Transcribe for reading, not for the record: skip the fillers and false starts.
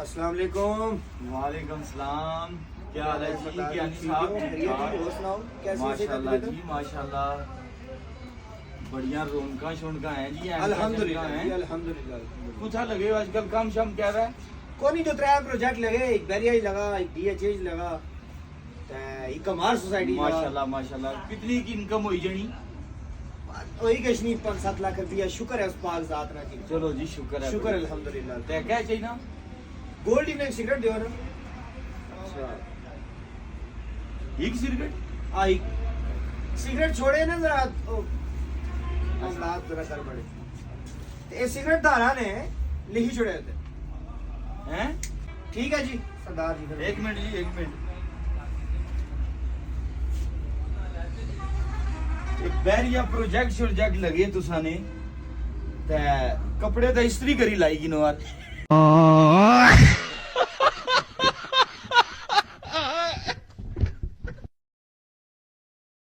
अस्सलाम वालेकुम। वालेकुम सलाम। क्या हाल है जी? ज्ञानी ठीक साहब हो? खैरियत जी? और सुनाओ, कैसी है माशाल्लाह सेहत? जी माशाल्लाह, बढ़िया रौनका शौनका है जी। अल्हम्दुलिल्लाह है जी, अल्हम्दुलिल्लाह। कुछ लगे हो आजकल काम शाम क्या रहा है? कोई नहीं, जो त्रै प्रोजेक्ट लगे, एक बैरिया लगा, एक डीएचएच लगा, ते एक कमार सोसाइटी माशाल्लाह माशाल्लाह। कितनी की इनकम हुई जनी? वही किश नहीं, 5-7 लाख रुपया। शुक्र है उस पाक जात ना की। चलो जी शुक्र है। शुक्र अल्हम्दुलिल्लाह। ते क्या चाहिए ना? गोल्ड इन एक सिगरेट दियो ना। अच्छा, एक सिगरेट? आई सिगरेट छोड़े ना जरा, हालात जरा कर पड़े। ते सिगरेट दारा ने लिखी छोड़े थे। हैं? ठीक है जी सरदार जी। एक मिनट जी, एक मिनट। एक बैरिया प्रोजेक्ट शोजेक्ट लगे तुसा ने ते कपड़े तो इस्त्री करी लाई गिनो यार।